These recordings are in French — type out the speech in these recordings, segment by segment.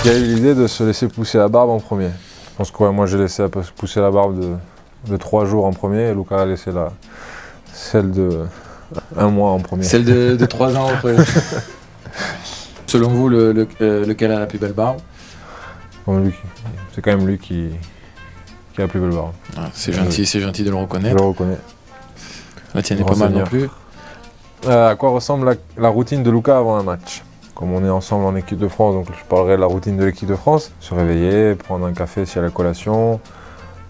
Qui a eu l'idée de se laisser pousser la barbe en premier. Je pense que moi j'ai laissé pousser la barbe de 3 jours en premier et Lucas a laissé celle de 1 mois en premier. Celle de 3 ans en premier. Selon vous, lequel a la plus belle barbe? C'est quand même lui qui a la plus belle barbe. Ah, c'est gentil de le reconnaître. Je le reconnais. La tienne est pas mal non plus. À quoi ressemble la routine de Lucas avant un match? Comme on est ensemble en équipe de France, donc je parlerai de la routine de l'équipe de France. Se réveiller, prendre un café si à la collation,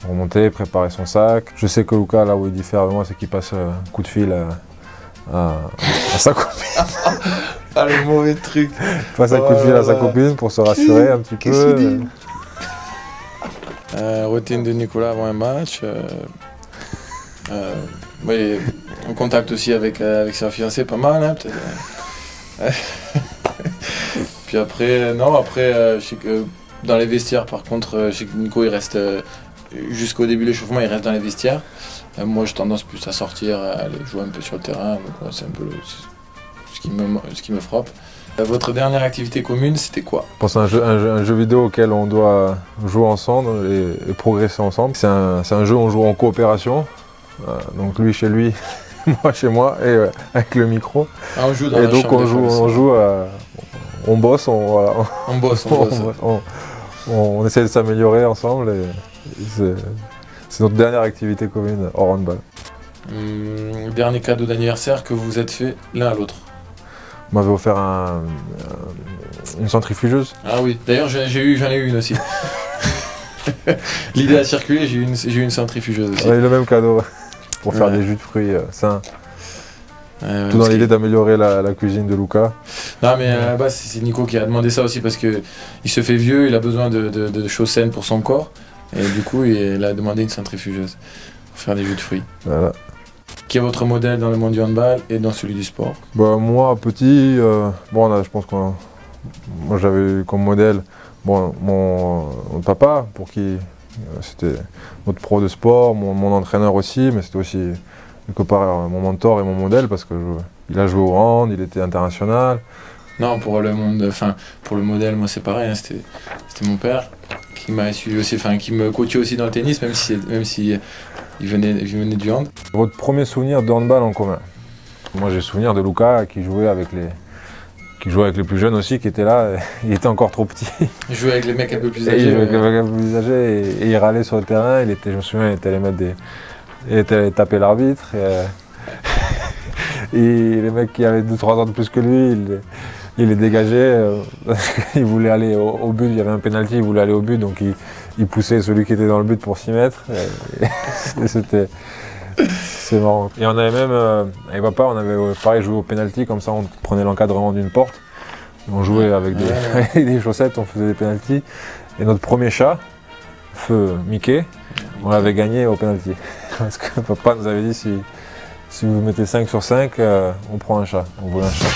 remonter, préparer son sac. Je sais que Lucas, là où il diffère avec moi, c'est qu'il passe un coup de fil à sa copine. Ah, le mauvais truc. Il passe un coup de fil à sa copine pour se rassurer un petit peu. Routine de Nicolas avant un match. Oui, en contact aussi avec sa fiancée, pas mal, hein, peut-être. Puis après, je sais que dans les vestiaires, par contre, je sais que Nico, il reste jusqu'au début de l'échauffement, il reste dans les vestiaires. Moi, j'ai tendance plus à sortir, à aller jouer un peu sur le terrain. Donc, c'est un peu ce qui me frappe. Votre dernière activité commune, c'était quoi? Je pense à un jeu vidéo auquel on doit jouer ensemble et progresser ensemble. C'est un jeu où on joue en coopération. Donc lui chez lui, moi chez moi, et avec le micro. Ah, on joue dans et la donc chambre on bosse, on bosse. on essaie de s'améliorer ensemble. Et c'est notre dernière activité commune hors handball. Dernier cadeau d'anniversaire que vous vous êtes fait l'un à l'autre? On m'avait offert une centrifugeuse. Ah oui, d'ailleurs j'en ai eu une aussi. L'idée a circulé, j'ai eu une centrifugeuse aussi. On a eu le même cadeau pour faire des jus de fruits sains. Tout dans l'idée d'améliorer la cuisine de Lucas. Non mais à la base c'est Nico qui a demandé ça aussi parce qu'il se fait vieux, il a besoin de choses saines pour son corps. Et du coup il a demandé une centrifugeuse pour faire des jus de fruits. Voilà. Qui est votre modèle dans le monde du handball et dans celui du sport? Moi petit, je pense que moi j'avais eu comme modèle mon papa, pour qui c'était notre pro de sport, mon entraîneur aussi, mais c'était aussi quelque part mon mentor et mon modèle parce qu'il a joué au hand, il était international. Non, pour le modèle, moi c'est pareil, hein, c'était mon père qui m'a suivi aussi, qui me coachait aussi dans le tennis, même si il venait du hand. Votre premier souvenir de handball en commun? Moi j'ai souvenir de Lucas qui jouait avec les plus jeunes aussi, qui étaient là, il était encore trop petit. Il jouait avec les mecs un peu plus âgés. Il jouait avec les mecs un peu plus âgés et il râlait sur le terrain, je me souviens, il était allé taper l'arbitre. Et les mecs qui avaient 2-3 ans de plus que lui, il les dégageait, il voulait aller au but, il y avait un penalty, il voulait aller au but, donc il poussait celui qui était dans le but pour s'y mettre. Et c'est marrant. Et on avait même, avec papa, on avait pareil joué au penalty, comme ça on prenait l'encadrement d'une porte. On jouait avec des chaussettes, on faisait des penaltys. Et notre premier chat, Feu Mickey, on l'avait gagné au penalty. Parce que papa nous avait dit si vous mettez 5 sur 5, on prend un chat. On voulait un chat.